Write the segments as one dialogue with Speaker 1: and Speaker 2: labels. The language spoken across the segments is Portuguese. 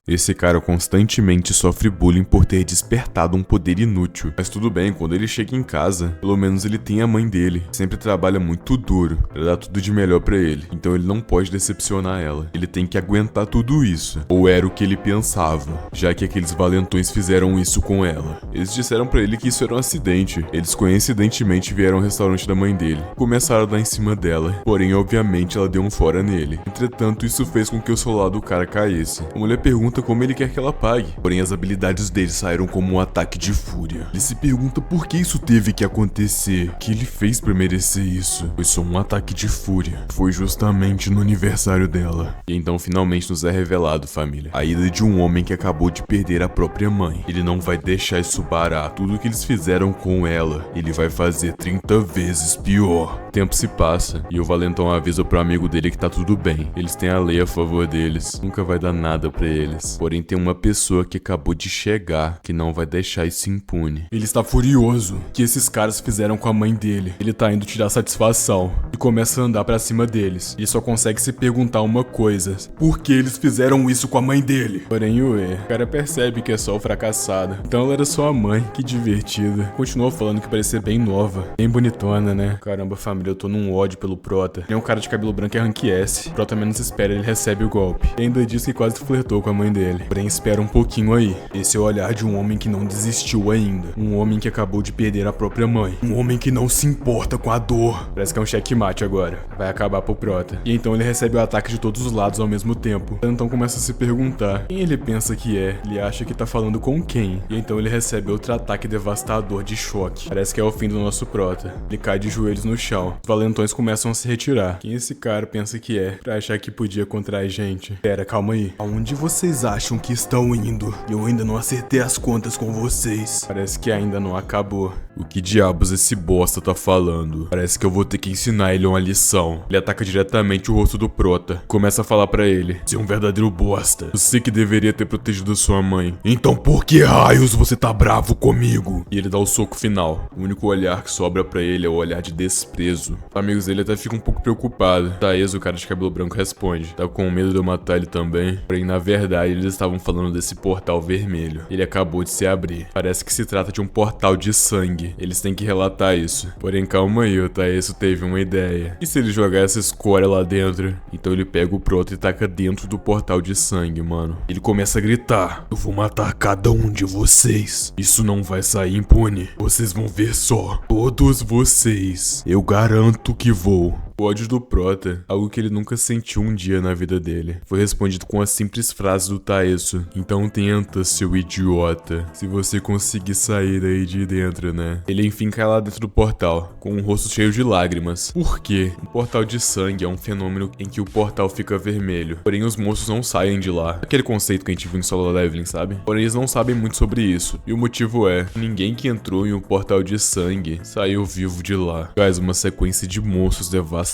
Speaker 1: Esse cara constantemente sofre bullying por ter despertado um poder inútil. Mas tudo bem, quando ele chega em casa, pelo menos ele tem a mãe dele. Sempre trabalha muito duro pra dar tudo de melhor pra ele. Então ele não pode decepcionar ela. Ele tem que aguentar tudo isso. Ou era o que ele pensava, já que aqueles valentões fizeram isso com ela. Eles disseram pra ele que isso era um acidente. Eles coincidentemente vieram ao restaurante da mãe dele. Começaram a dar em cima dela. Porém, obviamente, ela deu um fora nele. Entretanto, isso fez com que o celular do cara caísse. A mulher pergunta como ele quer que ela pague. Porém, as habilidades dele saíram como um ataque de fúria. Ele se pergunta por que isso teve que acontecer. O que ele fez pra merecer isso? Foi só um ataque de fúria. Foi justamente no aniversário dela. E então finalmente nos é revelado, família, a ida de um homem que acabou de perder a própria mãe. Ele não vai deixar isso parar. Tudo que eles fizeram com ela, ele vai fazer 30 vezes pior. O tempo se passa e o valentão avisa pro amigo dele que tá tudo bem. Eles têm a lei a favor deles. Nunca vai dar nada pra eles. Porém, tem uma pessoa que acabou de chegar que não vai deixar isso impune. Ele está furioso que esses caras fizeram com a mãe dele. Ele tá indo tirar satisfação e começa a andar pra cima deles. Ele só consegue se perguntar uma coisa: por que eles fizeram isso com a mãe dele? Porém, o cara percebe que é só o fracassado. Então ela era só a mãe. Que divertida. Continuou falando que parecia bem nova, bem bonitona, né? Caramba, família, eu tô num ódio pelo Prota. Ele é um cara de cabelo branco e rank S. Prota menos espera, ele recebe o golpe. E ainda diz que quase flertou com a mãe dele. Porém, espera um pouquinho aí. Esse é o olhar de um homem que não desistiu ainda. Um homem que acabou de perder a própria mãe. Um homem que não se importa com a dor. Parece que é um checkmate agora. Vai acabar pro Prota. E então ele recebe o ataque de todos os lados ao mesmo tempo. Então começa a se perguntar quem ele pensa que é. Ele acha que tá falando com quem. E então ele recebe outro ataque devastador de choque. Parece que é o fim do nosso Prota. Ele cai de joelhos no chão. Os valentões começam a se retirar. Quem esse cara pensa que é? Pra achar que podia contra a gente. Pera, calma aí. Aonde vocês acham que estão indo? Eu ainda não acertei as contas com vocês. Parece que ainda não acabou. O que diabos esse bosta tá falando? Parece que eu vou ter que ensinar ele uma lição. Ele ataca diretamente o rosto do Prota. Começa a falar pra ele: você é um verdadeiro bosta. Você que deveria ter protegido sua mãe. Então por que raios você tá bravo comigo? E ele dá o soco final. O único olhar que sobra pra ele é o olhar de desprezo. Os amigos dele até ficam um pouco preocupados. Taez, o cara de cabelo branco, responde: tá com medo de eu matar ele também? Porém, na verdade, eles estavam falando desse portal vermelho. Ele acabou de se abrir. Parece que se trata de um portal de sangue. Eles têm que relatar isso. Porém, calma aí, o Taeso teve uma ideia. E se ele jogar essa escória lá dentro? Então ele pega o Prota e taca dentro do portal de sangue, mano. Ele começa a gritar: eu vou matar cada um de vocês. Isso não vai sair impune. Vocês vão ver só. Todos vocês. Eu garanto que vou. O ódio do Prota, algo que ele nunca sentiu um dia na vida dele, foi respondido com a simples frase do Taeso: então tenta, seu idiota. Se você conseguir sair daí de dentro, né? Ele enfim cai lá dentro do portal, com um rosto cheio de lágrimas. Por quê? Um portal de sangue é um fenômeno em que o portal fica vermelho. Porém, os monstros não saem de lá. Aquele conceito que a gente viu em Solo Leveling, sabe? Porém, eles não sabem muito sobre isso. E o motivo é: ninguém que entrou em um portal de sangue saiu vivo de lá. Faz uma sequência de monstros devastadores.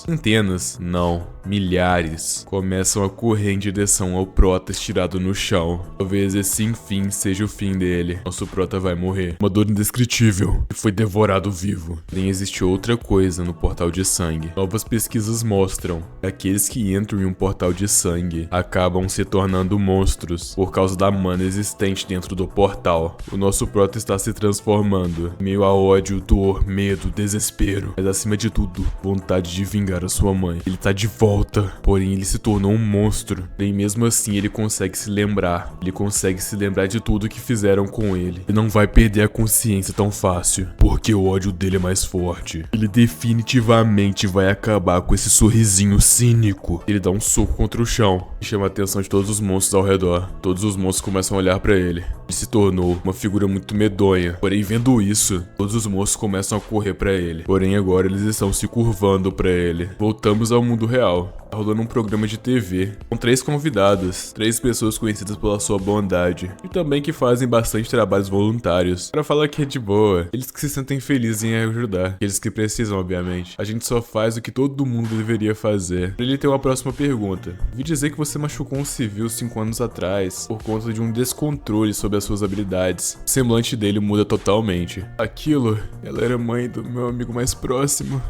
Speaker 1: Centenas, não, milhares, começam a correr em direção ao Prota estirado no chão. Talvez esse enfim seja o fim dele. Nosso Prota vai morrer. Uma dor indescritível e foi devorado vivo. Porém, existe outra coisa no portal de sangue. Novas pesquisas mostram que aqueles que entram em um portal de sangue acabam se tornando monstros por causa da mana existente dentro do portal. O nosso Prota está se transformando, meio a ódio, dor, medo, desespero, mas acima de tudo, vontade de vingar a sua mãe. Ele tá de volta, porém ele se tornou um monstro. E mesmo assim ele consegue se lembrar. Ele consegue se lembrar de tudo que fizeram com ele. Ele não vai perder a consciência tão fácil, porque o ódio dele é mais forte. Ele definitivamente vai acabar com esse sorrisinho cínico. Ele dá um soco contra o chão e chama a atenção de todos os monstros ao redor. Todos os monstros começam a olhar pra ele. Ele se tornou uma figura muito medonha. Porém, vendo isso, todos os monstros começam a correr pra ele. Porém, agora eles estão se curvando pra ele. Voltamos ao mundo real. Tá rolando um programa de TV com 3 convidados, 3 pessoas conhecidas pela sua bondade e também que fazem bastante trabalhos voluntários. Pra falar que é de boa, eles que se sentem felizes em ajudar, aqueles que precisam, obviamente. A gente só faz o que todo mundo deveria fazer. Ele tem uma próxima pergunta. Vi dizer que você machucou um civil 5 anos atrás por conta de um descontrole sobre as suas habilidades. O semblante dele muda totalmente. Aquilo, ela era mãe do meu amigo mais próximo.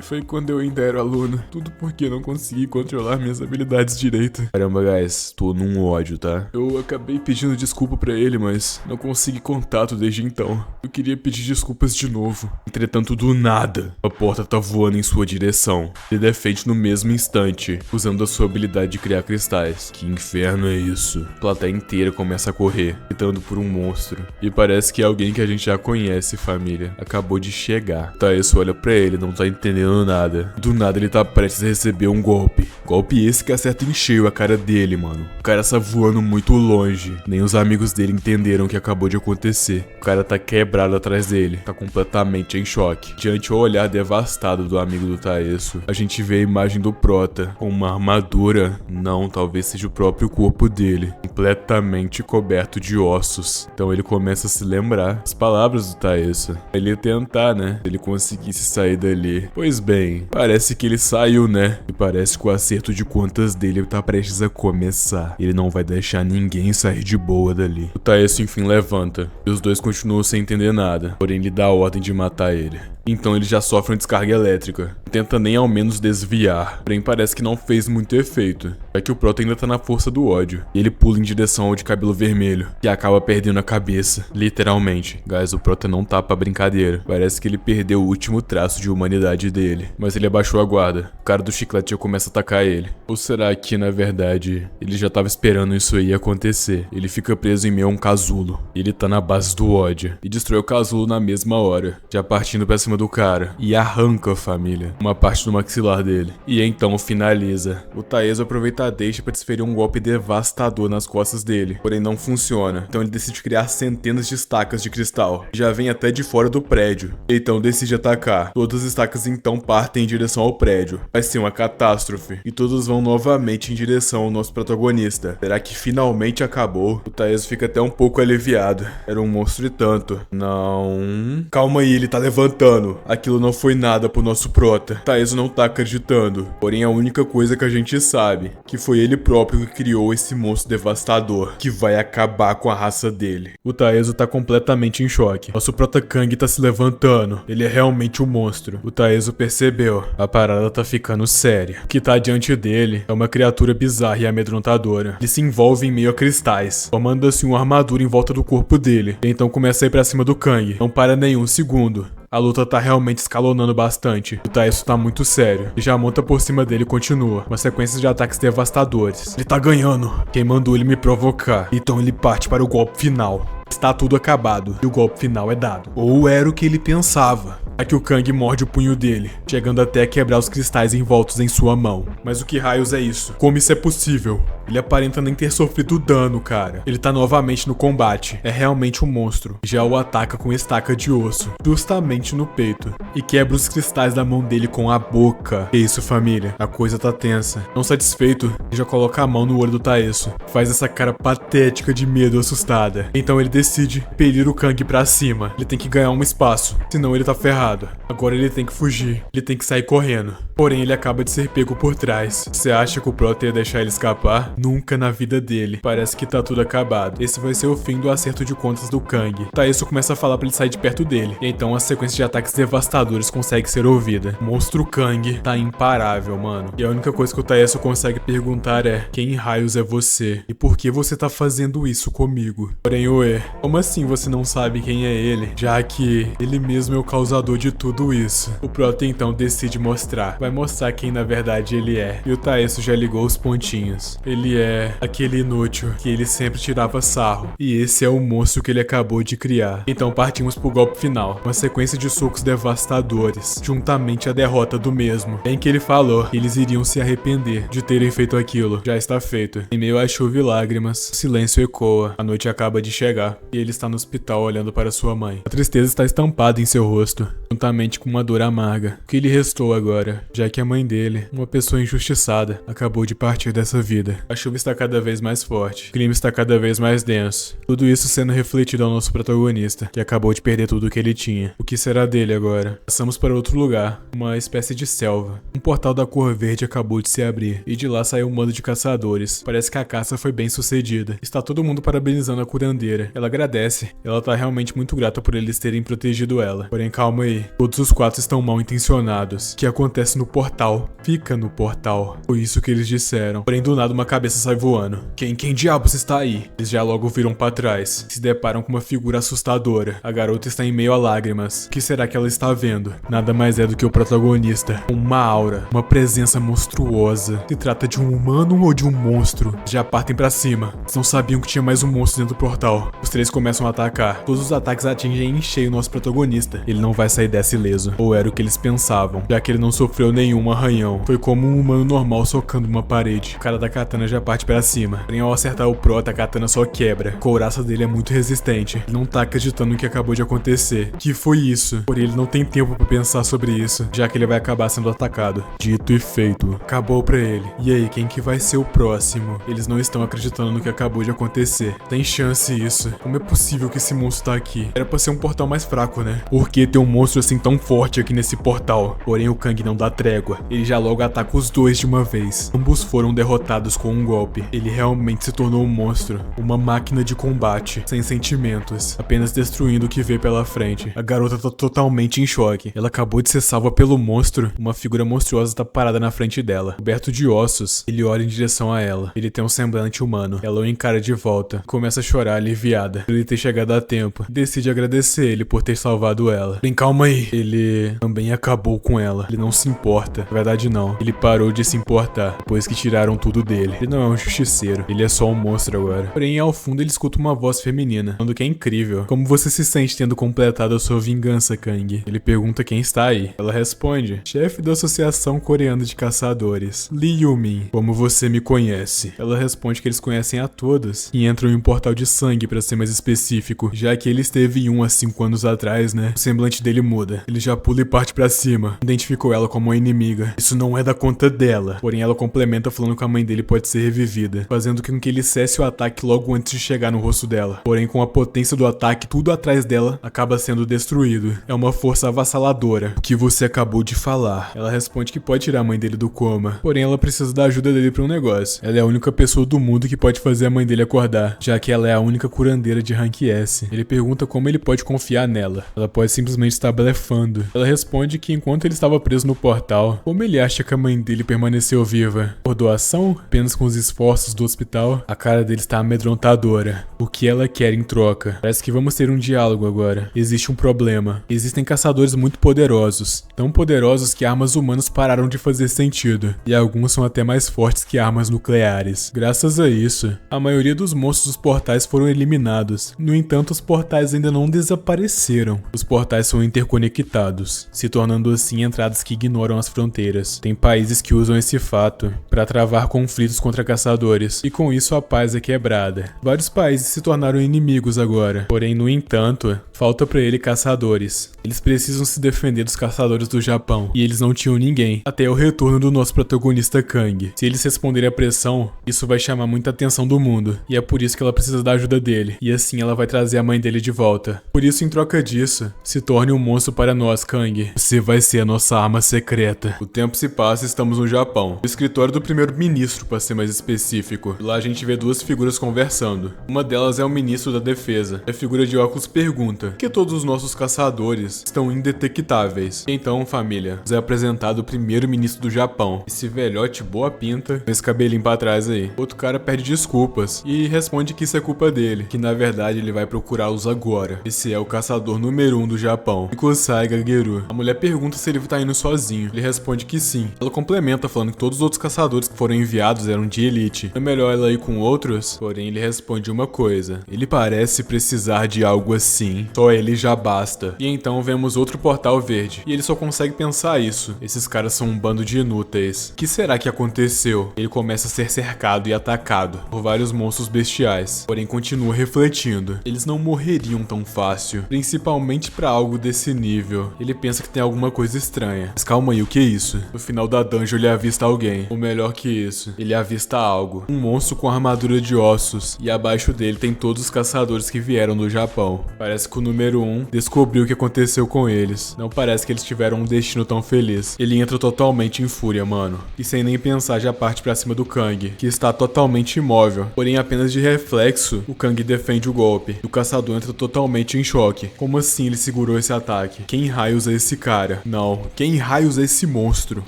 Speaker 1: Foi quando eu ainda era aluno. Tudo porque não consegui consegui controlar minhas habilidades direito. Caramba, guys, tô num ódio, tá? Eu acabei pedindo desculpa pra ele, mas não consegui contato desde então. Eu queria pedir desculpas de novo. Entretanto, do nada, a porta tá voando em sua direção. Ele defende no mesmo instante, usando a sua habilidade de criar cristais. Que inferno é isso? A plateia inteira começa a correr, gritando por um monstro. E parece que é alguém que a gente já conhece, família. Acabou de chegar. Taeso olha pra ele, não tá entendendo nada. Do nada ele tá prestes a receber um golpe. Golpe esse que acerta em cheio a cara dele, mano. O cara tá voando muito longe. Nem os amigos dele entenderam o que acabou de acontecer. O cara tá quebrado atrás dele. Tá completamente em choque. Diante ao olhar devastado do amigo do Taeso, a gente vê a imagem do Prota com uma armadura. Não, talvez seja o próprio corpo dele. Completamente coberto de ossos. Então ele começa a se lembrar as palavras do Taeso. Ele ia tentar, né? Se ele conseguisse sair dali. Pois bem, parece que ele saiu, né? E parece que o acerto de contas dele tá prestes a começar. Ele não vai deixar ninguém sair de boa dali. O Taeso enfim levanta. E os dois continuam sem entender nada. Porém ele dá a ordem de matar ele. Então ele já sofre uma descarga elétrica. Não tenta nem ao menos desviar. Porém parece que não fez muito efeito. É que o Prota ainda tá na força do ódio. E ele pula em direção ao de cabelo vermelho. E acaba perdendo a cabeça. Literalmente. Guys, o Prota não tá pra brincadeira. Parece que ele perdeu o último traço de humanidade dele. Mas ele abaixou a guarda. O cara do chiclete já começa a atacar ele. Ou será que, na verdade, ele já tava esperando isso aí acontecer? Ele fica preso em meio a um casulo. E ele tá na base do ódio. E destrói o casulo na mesma hora. Já partindo pra cima do cara e arranca a família, uma parte do maxilar dele. E então finaliza. O Taeso aproveita a deixa para desferir um golpe devastador nas costas dele, porém não funciona. Então ele decide criar centenas de estacas de cristal. Já vem até de fora do prédio. Então decide atacar. Todas as estacas então partem em direção ao prédio. Vai ser uma catástrofe. E todos vão novamente em direção ao nosso protagonista. Será que finalmente acabou? O Taeso fica até um pouco aliviado. Era um monstro e tanto. Não. Calma aí, ele tá levantando. Aquilo não foi nada pro nosso Prota. Taeso não tá acreditando. Porém, a única coisa que a gente sabe, que foi ele próprio que criou esse monstro devastador, que vai acabar com a raça dele. O Taeso tá completamente em choque. Nosso Prota Kang tá se levantando. Ele é realmente um monstro. O Taeso percebeu. A parada tá ficando séria. O que tá diante dele é uma criatura bizarra e amedrontadora. Ele se envolve em meio a cristais, formando-se uma armadura em volta do corpo dele. E então começa a ir pra cima do Kang. Não para nenhum segundo. A luta tá realmente escalonando bastante. O Taeso tá muito sério. E já monta por cima dele e continua. Uma sequência de ataques devastadores. Ele tá ganhando. Quem mandou ele me provocar? Então ele parte para o golpe final. Está tudo acabado. E o golpe final é dado. Ou era o que ele pensava. Aqui o Kang morde o punho dele, chegando até a quebrar os cristais envoltos em sua mão. Mas o que raios é isso? Como isso é possível? Ele aparenta nem ter sofrido dano, cara. Ele tá novamente no combate. É realmente um monstro. Já o ataca com estaca de osso, justamente no peito, e quebra os cristais da mão dele com a boca. Que isso, família? A coisa tá tensa. Não satisfeito, ele já coloca a mão no olho do Taeso. Faz essa cara patética de medo assustada. Então ele decide impelir o Kang pra cima. Ele tem que ganhar um espaço, senão ele tá ferrado. Agora ele tem que fugir. Ele tem que sair correndo. Porém, ele acaba de ser pego por trás. Você acha que o Prota ia deixar ele escapar? Nunca na vida dele. Parece que tá tudo acabado. Esse vai ser o fim do acerto de contas do Kang. Taeso começa a falar pra ele sair de perto dele. E então a sequência de ataques devastadores consegue ser ouvida. O monstro Kang tá imparável, mano. E a única coisa que o Taeso consegue perguntar é: quem raios é você? E por que você tá fazendo isso comigo? Porém, ué, como assim você não sabe quem é ele? Já que ele mesmo é o causador de tudo isso. O Prota então decide mostrar. Vai mostrar quem na verdade ele é. E o Taeso já ligou os pontinhos. Ele é aquele inútil que ele sempre tirava sarro. E esse é o monstro que ele acabou de criar. Então partimos pro golpe final. Uma sequência de socos devastadores, juntamente à derrota do mesmo. Bem que ele falou que eles iriam se arrepender de terem feito aquilo. Já está feito. Em meio a chuva e lágrimas, o silêncio ecoa. A noite acaba de chegar. E ele está no hospital olhando para sua mãe. A tristeza está estampada em seu rosto, juntamente com uma dor amarga. O que lhe restou agora, já que a mãe dele, uma pessoa injustiçada, acabou de partir dessa vida. A chuva está cada vez mais forte, o clima está cada vez mais denso. Tudo isso sendo refletido ao nosso protagonista, que acabou de perder tudo o que ele tinha. O que será dele agora? Passamos para outro lugar, uma espécie de selva. Um portal da cor verde acabou de se abrir, e de lá saiu um bando de caçadores. Parece que a caça foi bem sucedida. Está todo mundo parabenizando a curandeira. Ela agradece, ela tá realmente muito grata por eles terem protegido ela. Porém, calma aí.
Speaker 2: Kang. Todos os 4 estão mal intencionados. O que acontece no portal, fica no portal. Foi isso que eles disseram. Porém, do nada, uma cabeça sai voando. Quem diabos está aí? Eles já logo viram pra trás. Se deparam com uma figura assustadora. A garota está em meio a lágrimas. O que será que ela está vendo? Nada mais é do que o protagonista. Uma aura, uma presença monstruosa. Se trata de um humano ou de um monstro? Já partem pra cima. Eles não sabiam que tinha mais um monstro dentro do portal. Os 3 começam a atacar. Todos os ataques atingem em cheio o nosso protagonista. Ele não vai sair dessa ileso. Ou era o que eles pensavam, já que ele não sofreu nenhum arranhão. Foi como um humano normal socando uma parede. O cara da katana já parte pra cima. Porém, ao acertar o prota, a katana só quebra. A couraça dele é muito resistente. Ele não tá acreditando no que acabou de acontecer. Que foi isso? Porém, ele não tem tempo pra pensar sobre isso, já que ele vai acabar sendo atacado. Dito e feito. Acabou pra ele. E aí, quem que vai ser o próximo? Eles não estão acreditando no que acabou de acontecer. Tem chance isso. Como é possível que esse monstro tá aqui? Era pra ser um portal mais fraco, né? Por que ter um monstro assim tão forte aqui nesse portal? Porém, o Kang não dá trégua. Ele já logo ataca os 2 de uma vez. Ambos foram derrotados com um golpe. Ele realmente se tornou um monstro. Uma máquina de combate. Sem sentimentos. Apenas destruindo o que vê pela frente. A garota tá totalmente em choque. Ela acabou de ser salva pelo monstro. Uma figura monstruosa tá parada na frente dela. Coberto de ossos, ele olha em direção a ela. Ele tem um semblante humano. Ela o encara de volta. Começa a chorar aliviada por ele ter chegado a tempo. Decide agradecer ele por ter salvado ela. Bem, calma aí. Ele também acabou com ela. Ele não se importa. Na verdade, não. Ele parou de se importar depois que tiraram tudo dele. Ele não é um justiceiro. Ele é só um monstro agora. Porém, ao fundo, ele escuta uma voz feminina, falando que é incrível. Como você se sente tendo completado a sua vingança, Kang? Ele pergunta quem está aí. Ela responde: chefe da Associação Coreana de Caçadores, Lee Yu-min. Como você me conhece? Ela responde que eles conhecem a todos e entram em um portal de sangue, pra ser mais específico, já que ele esteve em um há 5 anos atrás, né? O semblante dele muda. Ele já pula e parte pra cima. Identificou ela como uma inimiga. Isso não é da conta dela. Porém, ela complementa falando que a mãe dele pode ser revivida, fazendo com que ele cesse o ataque logo antes de chegar no rosto dela. Porém, com a potência do ataque, tudo atrás dela acaba sendo destruído. É uma força avassaladora. O que você acabou de falar? Ela responde que pode tirar a mãe dele do coma. Porém, ela precisa da ajuda dele pra um negócio. Ela é a única pessoa do mundo que pode fazer a mãe dele acordar, já que ela é a única curandeira de rank S. Ele pergunta como ele pode confiar nela. Ela pode simplesmente estar blefando. Ela responde que enquanto ele estava preso no portal, como ele acha que a mãe dele permaneceu viva? Por doação? Apenas com os esforços do hospital? A cara dele está amedrontadora. O que ela quer em troca? Parece que vamos ter um diálogo agora. Existe um problema. Existem caçadores muito poderosos. Tão poderosos que armas humanas pararam de fazer sentido. E alguns são até mais fortes que armas nucleares. Graças a isso, a maioria dos monstros dos portais foram eliminados. No entanto, os portais ainda não desapareceram. Os portais são interconectados, se tornando assim entradas que ignoram as fronteiras. Tem países que usam esse fato para travar conflitos contra caçadores, e com isso a paz é quebrada. Vários países se tornaram inimigos agora. Porém, no entanto, falta para ele caçadores. Eles precisam se defender dos caçadores do Japão, e eles não tinham ninguém, até o retorno do nosso protagonista Kang. Se eles responderem à pressão, isso vai chamar muita atenção do mundo, e é por isso que ela precisa da ajuda dele, e assim ela vai trazer a mãe dele de volta. Por isso, em troca disso, se torne um monstro para nós, Kang. Você vai ser a nossa arma secreta. O tempo se passa e estamos no Japão. O escritório do primeiro-ministro, para ser mais específico. Lá a gente vê 2 figuras conversando. Uma delas é o ministro da defesa. A figura de óculos pergunta: por que todos os nossos caçadores estão indetectáveis? E então, família, nos é apresentado o primeiro-ministro do Japão. Esse velhote boa pinta, com esse cabelinho pra trás aí. Outro cara pede desculpas e responde que isso é culpa dele, que na verdade ele vai procurá-los agora. Esse é o caçador número 1 do Japão, Mikosai Gageru. A mulher pergunta se ele tá indo sozinho. Ele responde que sim. Ela complementa falando que todos os outros caçadores que foram enviados eram de elite. É melhor ela ir com outros? Porém, ele responde uma coisa: ele parece precisar de algo assim. Só ele já basta. E então vemos outro portal verde. E ele só consegue pensar isso. Esses caras são um bando de inúteis. O que será que aconteceu? Ele começa a ser cercado e atacado por vários monstros bestiais. Porém, continua refletindo. Eles não morreriam tão fácil. Principalmente pra algo desse nível. Ele pensa que tem alguma coisa estranha. Mas calma aí, o que é isso? No final da dungeon ele avista alguém. Ou melhor que isso, ele avista algo. Um monstro com armadura de ossos. E abaixo dele tem todos os caçadores que vieram do Japão. Parece que o número 1 descobriu o que aconteceu com eles. Não parece que eles tiveram um destino tão feliz. Ele entra totalmente em fúria, mano. E sem nem pensar já parte pra cima do Kang, que está totalmente imóvel. Porém, apenas de reflexo, o Kang defende o golpe. E o caçador entra totalmente em choque. Como assim ele segurou esse ataque? Quem raios é esse cara? Não, quem raios é esse monstro?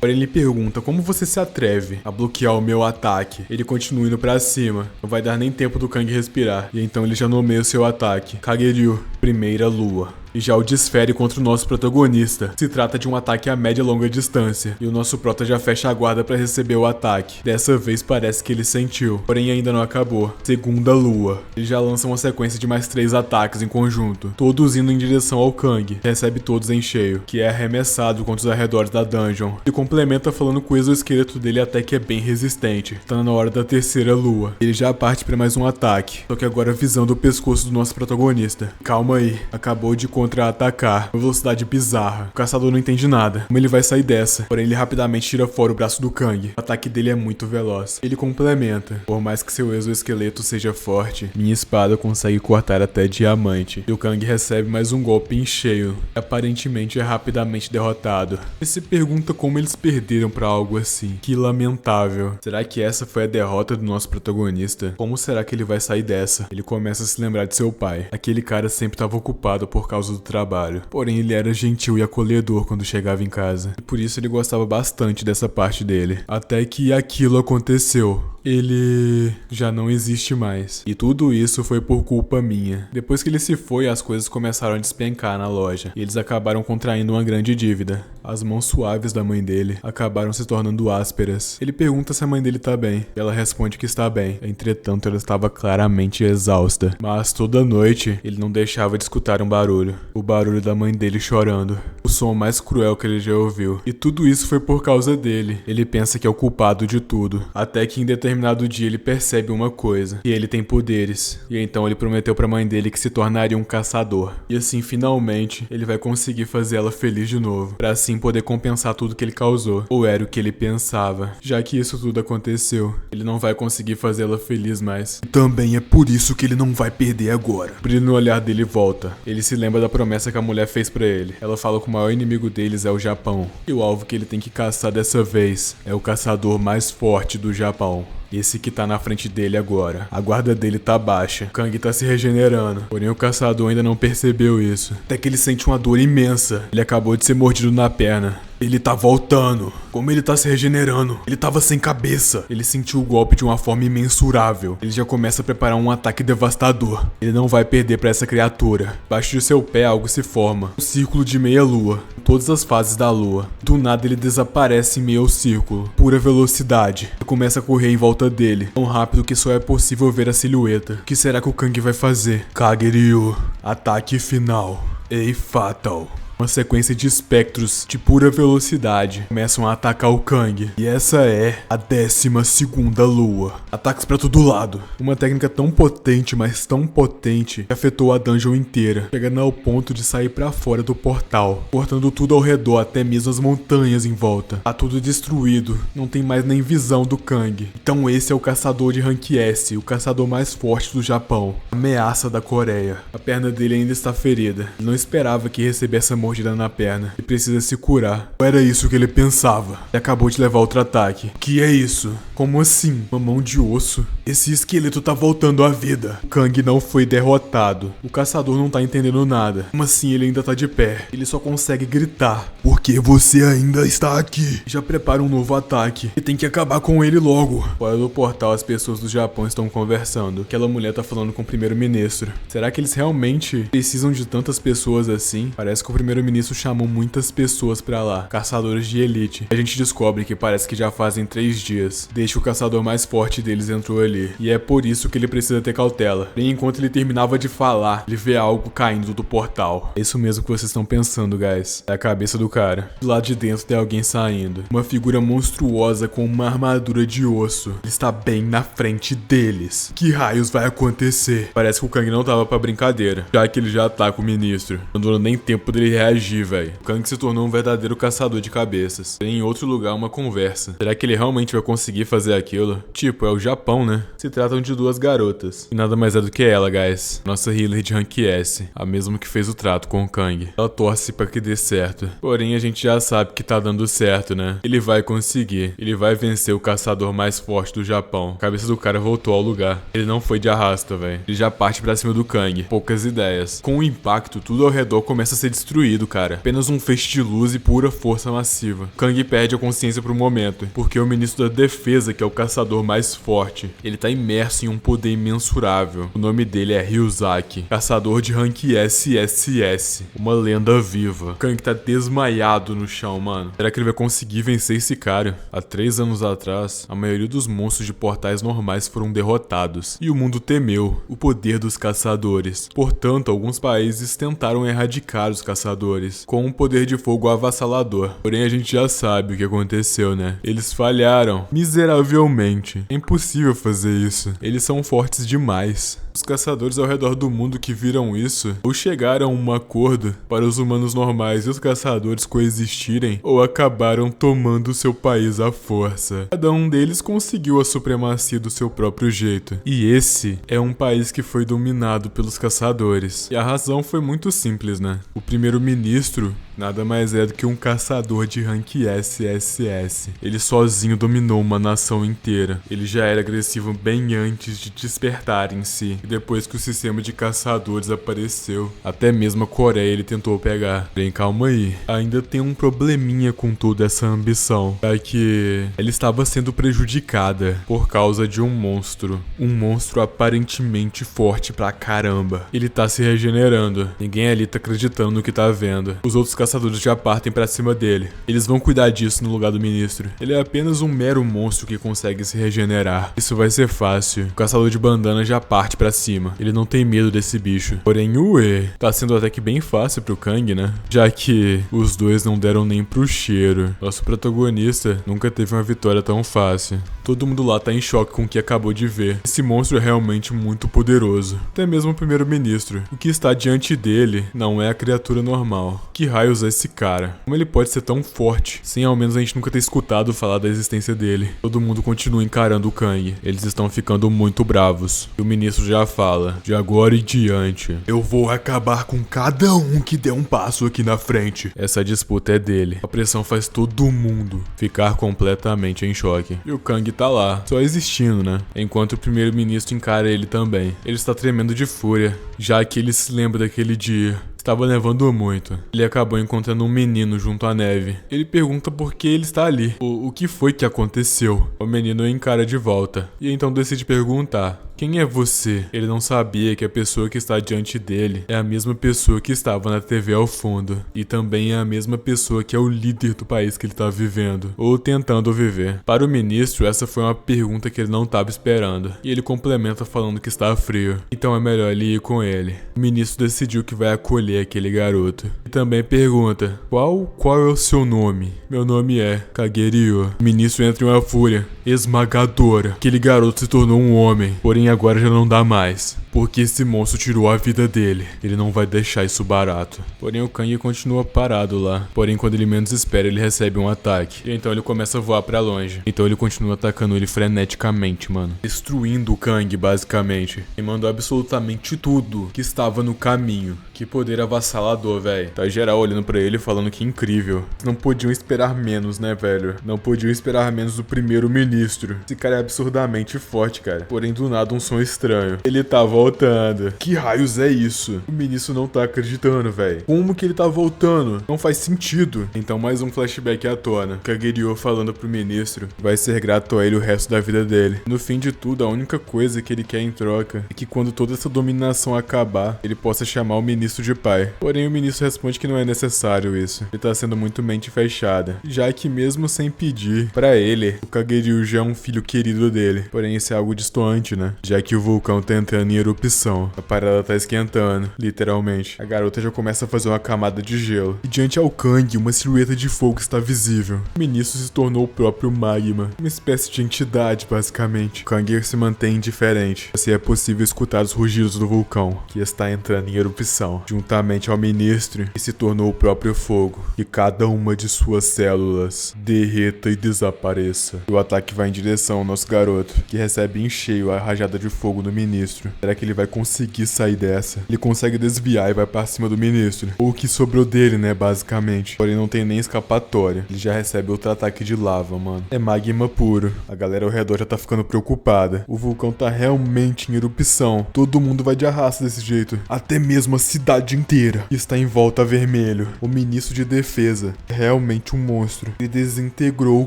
Speaker 2: Porém, ele pergunta, como você se atreve a bloquear o meu ataque? Ele continua indo pra cima. Não vai dar nem tempo do Kang respirar. E então ele já nomeia o seu ataque. Kageryu, primeira lua. E já o desfere contra o nosso protagonista. Se trata de um ataque a média e longa distância, e o nosso prota já fecha a guarda para receber o ataque. Dessa vez parece que ele sentiu, porém ainda não acabou. Segunda lua. Ele já lança uma sequência de mais 3 ataques em conjunto, todos indo em direção ao Kang, que recebe todos em cheio, que é arremessado contra os arredores da dungeon. Ele complementa falando que o exoesqueleto dele até que é bem resistente. Tá na hora da terceira lua. Ele já parte para mais um ataque, só que agora visando o pescoço do nosso protagonista. Calma aí, acabou de contra-atacar, uma velocidade bizarra. O caçador não entende nada, como ele vai sair dessa. Porém, ele rapidamente tira fora o braço do Kang. O ataque dele é muito veloz. Ele complementa. Por mais que seu exoesqueleto seja forte, minha espada consegue cortar até diamante. E o Kang recebe mais um golpe em cheio. E aparentemente é rapidamente derrotado. Ele se pergunta como eles perderam pra algo assim. Que lamentável. Será que essa foi a derrota do nosso protagonista? Como será que ele vai sair dessa? Ele começa a se lembrar de seu pai. Aquele cara sempre estava ocupado por causa do trabalho. Porém, ele era gentil e acolhedor quando chegava em casa. E por isso ele gostava bastante dessa parte dele. Até que aquilo aconteceu. Ele já não existe mais. E tudo isso foi por culpa minha. Depois que ele se foi, as coisas começaram a despencar na loja. E eles acabaram contraindo uma grande dívida. As mãos suaves da mãe dele acabaram se tornando ásperas. Ele pergunta se a mãe dele tá bem. E ela responde que está bem. Entretanto, ela estava claramente exausta. Mas toda noite, ele não deixava de escutar um barulho. O barulho da mãe dele chorando. O som mais cruel que ele já ouviu. E tudo isso foi por causa dele. Ele pensa que é o culpado de tudo. Até que em determinado dia ele percebe uma coisa. Que ele tem poderes. E então ele prometeu pra mãe dele que se tornaria um caçador. E assim, finalmente, ele vai conseguir fazer ela feliz de novo. Pra assim poder compensar tudo que ele causou. Ou era o que ele pensava. Já que isso tudo aconteceu, ele não vai conseguir fazê-la feliz mais. Também é por isso que ele não vai perder agora. O brilho no olhar dele volta. Ele se lembra da promessa que a mulher fez pra ele. Ela fala que o maior inimigo deles é o Japão. E o alvo que ele tem que caçar dessa vez é o caçador mais forte do Japão. Esse que tá na frente dele agora. A guarda dele tá baixa. O Kang tá se regenerando. Porém, o caçador ainda não percebeu isso. Até que ele sente uma dor imensa. Ele acabou de ser mordido na perna. Ele tá voltando. Como ele tá se regenerando. Ele tava sem cabeça. Ele sentiu o golpe de uma forma imensurável. Ele já começa a preparar um ataque devastador. Ele não vai perder pra essa criatura. Abaixo de seu pé algo se forma. Um círculo de meia lua. Todas as fases da lua. Do nada ele desaparece em meio ao círculo. Pura velocidade. Ele começa a correr em volta dele. Tão rápido que só é possível ver a silhueta. O que será que o Kang vai fazer? Kageryu. Ataque final. Ei, Fatal. Uma sequência de espectros de pura velocidade começam a atacar o Kang. E essa é a 12ª lua. Ataques pra todo lado. Uma técnica tão potente, mas tão potente, que afetou a dungeon inteira, chegando ao ponto de sair pra fora do portal, cortando tudo ao redor, até mesmo as montanhas em volta. Tá tudo destruído, não tem mais nem visão do Kang. Então esse é o caçador de rank S, o caçador mais forte do Japão. Ameaça da Coreia. A perna dele ainda está ferida. Ele não esperava que recebesse mordida na perna e precisa se curar. Ou era isso que ele pensava? Ele acabou de levar outro ataque. Que é isso? Como assim? Uma mão de osso? Esse esqueleto tá voltando à vida. O Kang não foi derrotado. O caçador não tá entendendo nada. Como assim ele ainda tá de pé? Ele só consegue gritar. Porque você ainda está aqui. Já prepara um novo ataque. E tem que acabar com ele logo. Fora do portal, as pessoas do Japão estão conversando. Aquela mulher tá falando com o primeiro-ministro. Será que eles realmente precisam de tantas pessoas assim? Parece que o primeiro-ministro chamou muitas pessoas pra lá. Caçadores de elite. A gente descobre que parece que já fazem 3 dias. Desde que o caçador mais forte deles entrou ali. E é por isso que ele precisa ter cautela. E enquanto ele terminava de falar, ele vê algo caindo do portal. É isso mesmo que vocês estão pensando, guys. É a cabeça do cara. Do lado de dentro tem alguém saindo. Uma figura monstruosa com uma armadura de osso. Ele está bem na frente deles. Que raios vai acontecer? Parece que o Kang não tava pra brincadeira, já que ele já ataca o ministro. Não deu nem tempo dele reagir, velho. O Kang se tornou um verdadeiro caçador de cabeças. Tem em outro lugar uma conversa. Será que ele realmente vai conseguir fazer aquilo? Tipo, é o Japão, né? Se tratam de duas garotas. E nada mais é do que ela, guys. Nossa healer de rank S. A mesma que fez o trato com o Kang. Ela torce pra que dê certo. Porém, a gente já sabe que tá dando certo, né? Ele vai conseguir. Ele vai vencer o caçador mais forte do Japão. A cabeça do cara voltou ao lugar. Ele não foi de arrasta, velho. Ele já parte pra cima do Kang. Poucas ideias. Com o impacto, tudo ao redor começa a ser destruído, cara. Apenas um feixe de luz e pura força massiva. Kang perde a consciência por um momento, porque o ministro da defesa, que é o caçador mais forte, ele tá imerso em um poder imensurável. O nome dele é Ryuzaki, caçador de rank SSS, uma lenda viva. Kang tá desmaiado no chão, mano. Será que ele vai conseguir vencer esse cara? Há 3 anos atrás, a maioria dos monstros de portais normais foram derrotados, e o mundo temeu o poder dos caçadores. Portanto, alguns países tentaram erradicar os caçadores, com um poder de fogo avassalador. Porém, a gente já sabe o que aconteceu, né? Eles falharam miseravelmente. É impossível fazer isso. Eles são fortes demais. Os caçadores ao redor do mundo que viram isso, ou chegaram a um acordo para os humanos normais e os caçadores coexistirem, ou acabaram tomando seu país à força. Cada um deles conseguiu a supremacia do seu próprio jeito. E esse é um país que foi dominado pelos caçadores. E a razão foi muito simples, né? O primeiro-ministro nada mais é do que um caçador de rank SSS. Ele sozinho dominou uma nação inteira. Ele já era agressivo bem antes de despertar em si. E depois que o sistema de caçadores apareceu, até mesmo a Coreia ele tentou pegar. Bem, calma aí. Ainda tem um probleminha com toda essa ambição. É que ela estava sendo prejudicada por causa de um monstro. Um monstro aparentemente forte pra caramba. Ele tá se regenerando. Ninguém ali tá acreditando no que tá vendo. Os outros caçadores já partem pra cima dele. Eles vão cuidar disso no lugar do ministro. Ele é apenas um mero monstro que consegue se regenerar. Isso vai ser fácil. O caçador de bandana já parte pra cima. Ele não tem medo desse bicho. Porém, ué, tá sendo até que bem fácil pro Kang, né? Já que os dois não deram nem pro cheiro. Nosso protagonista nunca teve uma vitória tão fácil. Todo mundo lá tá em choque com o que acabou de ver. Esse monstro é realmente muito poderoso. Até mesmo o primeiro-ministro. O que está diante dele não é a criatura normal. Que raios é esse cara? Como ele pode ser tão forte, sem ao menos a gente nunca ter escutado falar da existência dele? Todo mundo continua encarando o Kang. Eles estão ficando muito bravos. E o ministro já fala: de agora em diante, eu vou acabar com cada um que der um passo aqui na frente. Essa disputa é dele. A pressão faz todo mundo ficar completamente em choque. E o Kang tá lá, só existindo, né? Enquanto o primeiro-ministro encara ele também. Ele está tremendo de fúria, já que ele se lembra daquele dia. Estava nevando muito. Ele acabou encontrando um menino junto à neve. Ele pergunta por que ele está ali. O que foi que aconteceu? O menino encara de volta. E então decide perguntar: quem é você? Ele não sabia que a pessoa que está diante dele é a mesma pessoa que estava na TV ao fundo. E também é a mesma pessoa que é o líder do país que ele está vivendo. Ou tentando viver. Para o ministro, essa foi uma pergunta que ele não estava esperando. E ele complementa falando que está frio. Então é melhor ele ir com ele. O ministro decidiu que vai acolher aquele garoto. E também pergunta: qual é o seu nome? Meu nome é Kagerio. O ministro entra em uma fúria esmagadora. Aquele garoto se tornou um homem. Porém agora já não dá mais, porque esse monstro tirou a vida dele. Ele não vai deixar isso barato. Porém o Kang continua parado lá. Porém quando ele menos espera, ele recebe um ataque. E então ele começa a voar pra longe. Então ele continua atacando ele freneticamente, mano. Destruindo o Kang, basicamente. E mandou absolutamente tudo que estava no caminho. Que poder avassalador, velho. Tá geral olhando pra ele falando que incrível. Não podiam esperar menos, né, velho? Não podiam esperar menos do primeiro-ministro. Esse cara é absurdamente forte, cara. Porém do nada um som estranho. Ele tá voltando. Que raios é isso? O ministro não tá acreditando, velho. Como que ele tá voltando? Não faz sentido. Então mais um flashback à tona. Kagerio falando pro ministro vai ser grato a ele o resto da vida dele. No fim de tudo, a única coisa que ele quer em troca é que quando toda essa dominação acabar, ele possa chamar o ministro de pai. Porém o ministro responde que não é necessário isso. Ele tá sendo muito mente fechada. Já que mesmo sem pedir pra ele, o Kagerio já é um filho querido dele. Porém isso é algo distoante, né? Já que o vulcão tá entrando em erupção erupção. A parada tá esquentando, literalmente. A garota já começa a fazer uma camada de gelo. E diante ao Kang, uma silhueta de fogo está visível. O ministro se tornou o próprio magma, uma espécie de entidade, basicamente. O Kang se mantém indiferente. Assim é possível escutar os rugidos do vulcão, que está entrando em erupção, juntamente ao ministro, que se tornou o próprio fogo. E cada uma de suas células derreta e desapareça. E o ataque vai em direção ao nosso garoto, que recebe em cheio a rajada de fogo do ministro. Será que ele vai conseguir sair dessa? Ele consegue desviar e vai pra cima do ministro. Ou o que sobrou dele, né, basicamente. Porém não tem nem escapatória. Ele já recebe outro ataque de lava, mano. É magma puro. A galera ao redor já tá ficando preocupada. O vulcão tá realmente em erupção. Todo mundo vai de arrasto desse jeito. Até mesmo a cidade inteira está em volta vermelho. O ministro de defesa é realmente um monstro. Ele desintegrou o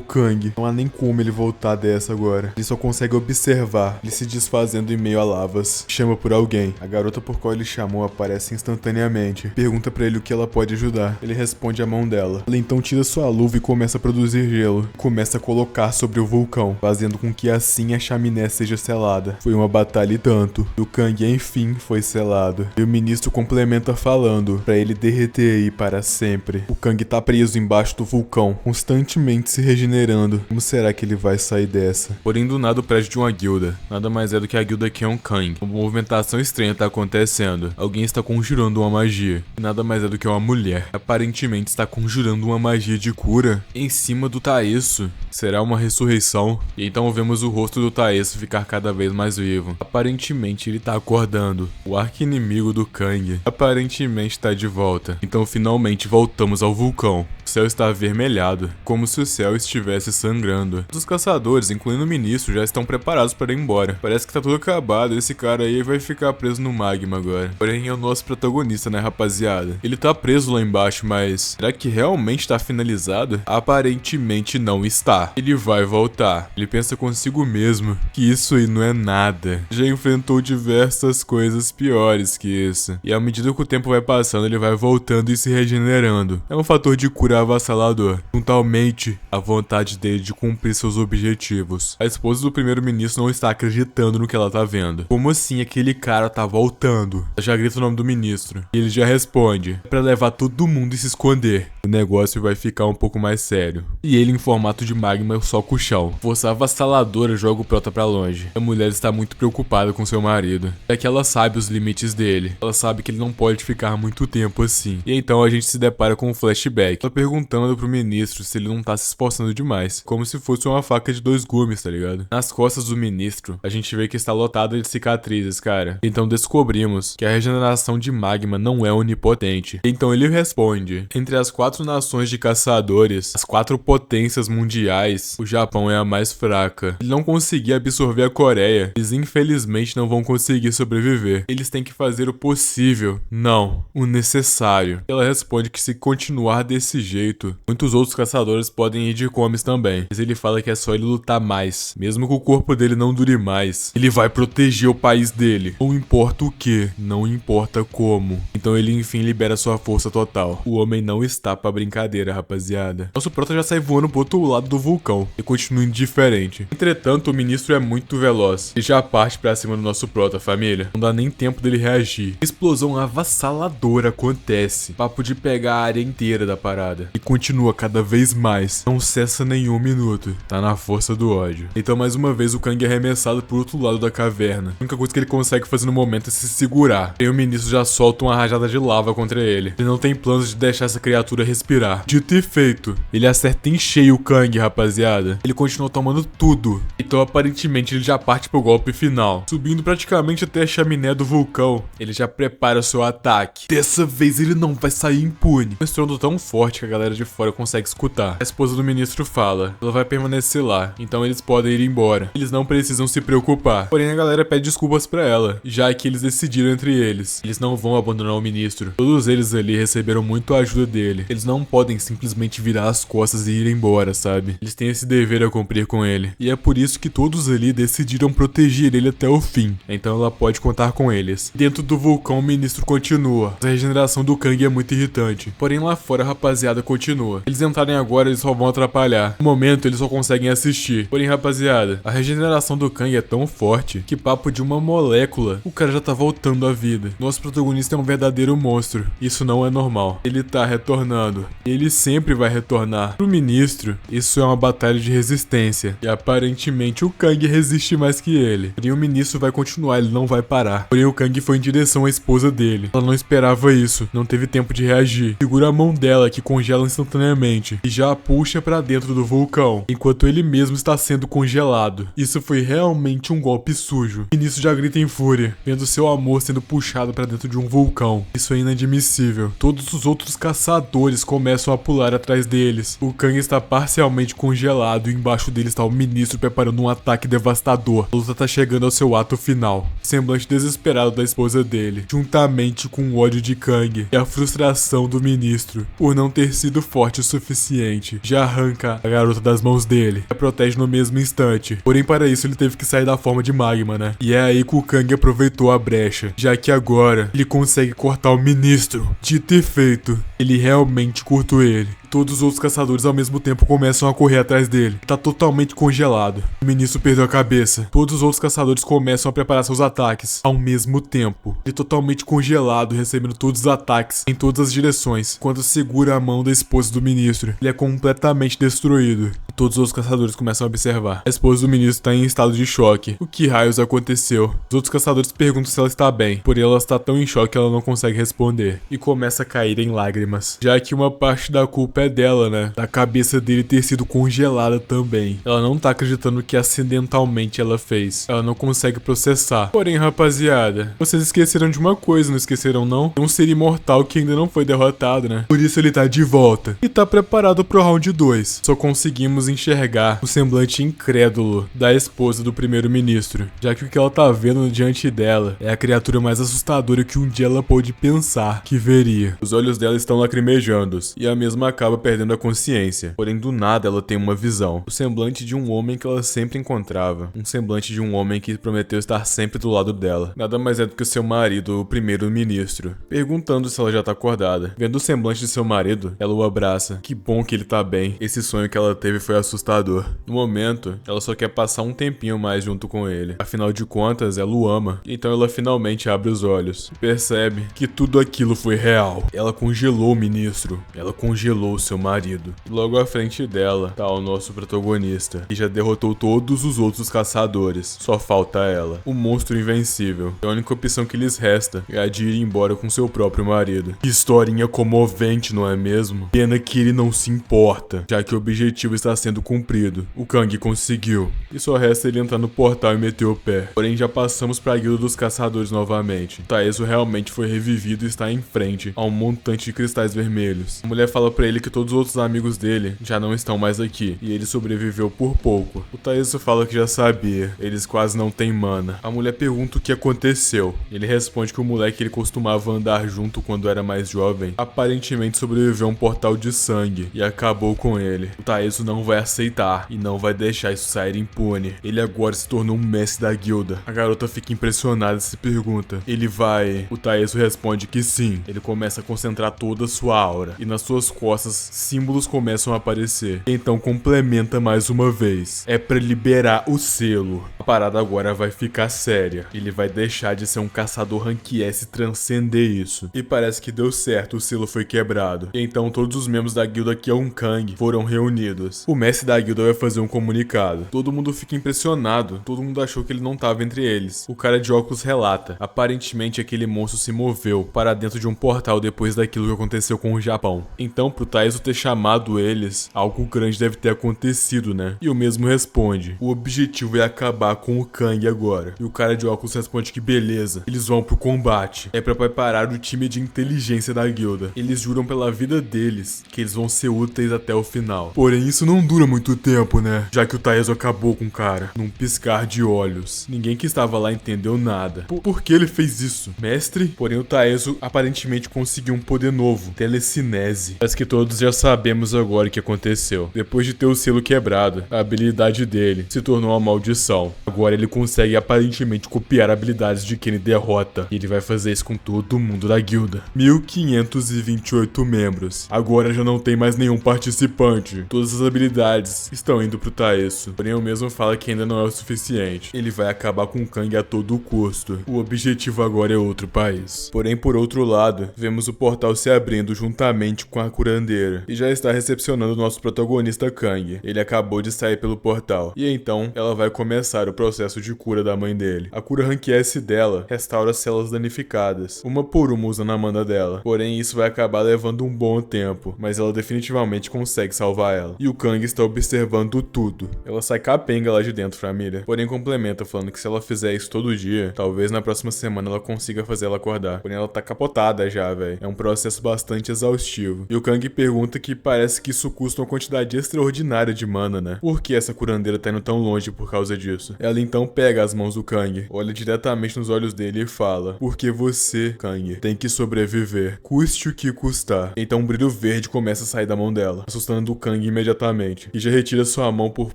Speaker 2: Kang. Não há nem como ele voltar dessa agora. Ele só consegue observar ele se desfazendo em meio a lavas. Chama por alguém. A garota por qual ele chamou aparece instantaneamente. Pergunta pra ele o que ela pode ajudar. Ele responde a mão dela. Ela então tira sua luva e começa a produzir gelo. Começa a colocar sobre o vulcão, fazendo com que assim a chaminé seja selada. Foi uma batalha e tanto. E o Kang enfim foi selado. E o ministro complementa falando pra ele derreter aí para sempre. O Kang tá preso embaixo do vulcão, constantemente se regenerando. Como será que ele vai sair dessa? Porém do nada o prédio de uma guilda. Nada mais é do que a guilda que é um Kang. Uma movimentação estranha tá acontecendo. Alguém está conjurando uma magia. E nada mais é do que uma mulher. Aparentemente está conjurando uma magia de cura em cima do Taeso. Será uma ressurreição? E então vemos o rosto do Taeso ficar cada vez mais vivo. Aparentemente ele tá acordando. O arqui-inimigo do Kang aparentemente tá de volta. Então finalmente voltamos ao vulcão. O céu está avermelhado, como se o céu estivesse sangrando. Os caçadores, incluindo o ministro, já estão preparados para ir embora. Parece que tá tudo acabado, esse cara aí vai ficar preso no magma agora. Porém é o nosso protagonista, né, rapaziada? Ele tá preso lá embaixo, mas será que realmente tá finalizado? Aparentemente não está. Ele vai voltar. Ele pensa consigo mesmo que isso aí não é nada. Já enfrentou diversas coisas piores que isso. E à medida que o tempo vai passando, ele vai voltando e se regenerando. É um fator de cura avassalador, juntamente a vontade dele de cumprir seus objetivos. A esposa do primeiro-ministro não está acreditando no que ela tá vendo. Como assim aquele cara tá voltando? Ela já grita o nome do ministro. E ele já responde: é pra levar todo mundo e se esconder. O negócio vai ficar um pouco mais sério. E ele, em formato de magma, soca o chão. Força avassaladora joga o prota pra longe. A mulher está muito preocupada com seu marido. É que ela sabe os limites dele. Ela sabe que ele não pode ficar muito tempo assim. E então a gente se depara com um flashback. Ela perguntando pro ministro se ele não tá se esforçando demais. Como se fosse uma faca de 2 gumes, tá ligado? Nas costas do ministro, a gente vê que está lotada de cicatrizes, cara. Então descobrimos que a regeneração de magma não é onipotente. Então ele responde: entre as 4 nações de caçadores, as 4 potências mundiais, o Japão é a mais fraca. Ele não conseguir absorver a Coreia. Eles infelizmente não vão conseguir sobreviver. Eles têm que fazer o possível, não o necessário. Ela responde que se continuar desse jeito, muitos outros caçadores podem ir de comes também. Mas ele fala que é só ele lutar mais. Mesmo que o corpo dele não dure mais, ele vai proteger o país dele. Não importa o que, não importa como. Então ele enfim libera sua força total. O homem não está pra brincadeira, rapaziada. Nosso prota já sai voando pro outro lado do vulcão e continua indiferente. Entretanto, o ministro é muito veloz e já parte pra cima do nosso prota, família. Não dá nem tempo dele reagir. Explosão avassaladora acontece. Papo de pegar a área inteira da parada. E continua cada vez mais. Não cessa nenhum minuto. Tá na força do ódio. Então mais uma vez o Kang é arremessado pro outro lado da caverna. A única coisa que ele consegue fazer no momento é se segurar. E o ministro já solta uma rajada de lava contra ele. Ele não tem planos de deixar essa criatura respirar. Dito e feito, ele acerta em cheio o Kang, rapaziada. Ele continua tomando tudo. Então aparentemente ele já parte pro golpe final. Subindo praticamente até a chaminé do vulcão, ele já prepara o seu ataque. Dessa vez ele não vai sair impune. Um estrondo tão forte que a galera de fora consegue escutar. A esposa do ministro fala: ela vai permanecer lá, então eles podem ir embora. Eles não precisam se preocupar. Porém a galera pede desculpas pra ela, já que eles decidiram entre eles. Eles não vão abandonar o ministro. Todos eles ali receberam muito a ajuda dele. Eles não podem simplesmente virar as costas e ir embora, sabe? Eles têm esse dever a cumprir com ele. E é por isso que todos ali decidiram proteger ele até o fim. Então ela pode contar com eles. Dentro do vulcão o ministro continua. A regeneração do Kang é muito irritante. Porém lá fora a rapaziada continua. Eles entrarem agora, eles só vão atrapalhar. No momento, eles só conseguem assistir. Porém, rapaziada, a regeneração do Kang é tão forte que papo de uma molécula, o cara já tá voltando à vida. Nosso protagonista é um verdadeiro monstro. Isso não é normal. Ele tá retornando. E ele sempre vai retornar. Pro ministro, isso é uma batalha de resistência. E aparentemente o Kang resiste mais que ele. Porém, o ministro vai continuar, ele não vai parar. Porém, o Kang foi em direção à esposa dele. Ela não esperava isso. Não teve tempo de reagir. Segura a mão dela, que congela instantaneamente. E já a puxa pra dentro do vulcão. Enquanto ele mesmo está sendo congelado. Isso foi realmente um golpe sujo. O ministro já grita em fúria, vendo seu amor sendo puxado pra dentro de um vulcão. Isso é inadmissível. Todos os outros caçadores começam a pular atrás deles. O Kang está parcialmente congelado e embaixo dele está o ministro preparando um ataque devastador. A luta tá chegando ao seu ato final. O semblante desesperado da esposa dele, juntamente com o ódio de Kang e a frustração do ministro por não ter sido forte o suficiente, já arranca a garota das mãos dele e a protege no mesmo instante. Porém, para isso ele teve que sair da forma de magma, né? E é aí que o Kang aproveitou a brecha, já que agora ele consegue cortar o ministro. Dito e feito, ele realmente curtou ele. Todos os outros caçadores ao mesmo tempo começam a correr atrás dele. Tá totalmente congelado. O ministro perdeu a cabeça. Todos os outros caçadores começam a preparar seus ataques ao mesmo tempo. Ele totalmente congelado, recebendo todos os ataques em todas as direções, enquanto segura a mão da esposa do ministro. Ele é completamente destruído. E todos os outros caçadores começam a observar. A esposa do ministro tá em estado de choque. O que raios aconteceu? Os outros caçadores perguntam se ela está bem, porém ela está tão em choque que ela não consegue responder. E começa a cair em lágrimas, já que uma parte da culpa é dela, né? Da cabeça dele ter sido congelada também. Ela não tá acreditando que acidentalmente ela fez. Ela não consegue processar. Porém, rapaziada, vocês esqueceram de uma coisa, não esqueceram não? Tem um ser imortal que ainda não foi derrotado, né? Por isso ele tá de volta. E tá preparado pro round 2. Só conseguimos enxergar o semblante incrédulo da esposa do primeiro-ministro, já que o que ela tá vendo diante dela é a criatura mais assustadora que um dia ela pôde pensar que veria. Os olhos dela estão lacrimejando e a mesma acaba perdendo a consciência. Porém, do nada ela tem uma visão. O semblante de um homem que ela sempre encontrava. Um semblante de um homem que prometeu estar sempre do lado dela. Nada mais é do que o seu marido, o primeiro-ministro. Perguntando se ela já tá acordada. Vendo o semblante de seu marido, ela o abraça. Que bom que ele tá bem. Esse sonho que ela teve foi assustador. No momento, ela só quer passar um tempinho mais junto com ele. Afinal de contas, ela o ama. Então ela finalmente abre os olhos e percebe que tudo aquilo foi real. Ela congelou o ministro. Ela congelou o seu marido. E logo à frente dela tá o nosso protagonista, que já derrotou todos os outros caçadores. Só falta ela, o monstro invencível. A única opção que lhes resta é a de ir embora com seu próprio marido. Que historinha comovente, não é mesmo? Pena que ele não se importa, já que o objetivo está sendo cumprido. O Kang conseguiu. E só resta ele entrar no portal e meter o pé. Porém, já passamos pra guilda dos caçadores novamente. Taeso realmente foi revivido e está em frente a um montante de cristais vermelhos. A mulher fala pra ele que todos os outros amigos dele já não estão mais aqui, e ele sobreviveu por pouco. O Taeso fala que já sabia, eles quase não têm mana. A mulher pergunta o que aconteceu. Ele responde que o moleque que ele costumava andar junto quando era mais jovem, aparentemente sobreviveu a um portal de sangue e acabou com ele. O Taeso não vai aceitar e não vai deixar isso sair impune. Ele agora se tornou um mestre da guilda. A garota fica impressionada e se pergunta, ele vai? O Taeso responde que sim. Ele começa a concentrar toda a sua aura e nas suas costas símbolos começam a aparecer. Então complementa mais uma vez. É pra liberar o selo. A parada agora vai ficar séria. Ele vai deixar de ser um caçador rank S e transcender isso. E parece que deu certo, o selo foi quebrado. E então todos os membros da guilda Keon Kang foram reunidos. O mestre da guilda vai fazer um comunicado. Todo mundo fica impressionado. Todo mundo achou que ele não tava entre eles. O cara de óculos relata. Aparentemente aquele monstro se moveu para dentro de um portal depois daquilo que aconteceu com o Japão. Então pro Taeso ter chamado eles, algo grande deve ter acontecido, né? E o mesmo responde, o objetivo é acabar com o Kang agora. E o cara de óculos responde que beleza, eles vão pro combate. É pra preparar o time de inteligência da guilda. Eles juram pela vida deles que eles vão ser úteis até o final. Porém, isso não dura muito tempo, né? Já que o Taeso acabou com o cara, num piscar de olhos. Ninguém que estava lá entendeu nada. Por que ele fez isso? Mestre? Porém, o Taeso aparentemente conseguiu um poder novo, telecinese. Parece que todos Todos já sabemos agora o que aconteceu. Depois de ter o selo quebrado, a habilidade dele se tornou uma maldição. Agora ele consegue aparentemente copiar habilidades de quem ele derrota. E ele vai fazer isso com todo mundo da guilda. 1528 membros. Agora já não tem mais nenhum participante. Todas as habilidades estão indo pro Taeso. Porém, o mesmo fala que ainda não é o suficiente. Ele vai acabar com o Kang a todo custo. O objetivo agora é outro país. Porém, por outro lado, vemos o portal se abrindo juntamente com a curandeira. E já está recepcionando o nosso protagonista Kang. Ele acabou de sair pelo portal. E então, ela vai começar o processo de cura da mãe dele. A cura Rank S dela restaura as células danificadas, uma por uma usando a mana dela. Porém, isso vai acabar levando um bom tempo, mas ela definitivamente consegue salvar ela. E o Kang está observando tudo. Ela sai capenga lá de dentro, família. Porém, complementa falando que se ela fizer isso todo dia, talvez na próxima semana ela consiga fazer ela acordar. Porém, ela tá capotada já, velho. É um processo bastante exaustivo. E o Kang pergunta que parece que isso custa uma quantidade extraordinária de mana, né? Por que essa curandeira tá indo tão longe por causa disso? Ela então pega as mãos do Kang, olha diretamente nos olhos dele e fala: porque você, Kang, tem que sobreviver, custe o que custar. Então um brilho verde começa a sair da mão dela, assustando o Kang imediatamente, e já retira sua mão por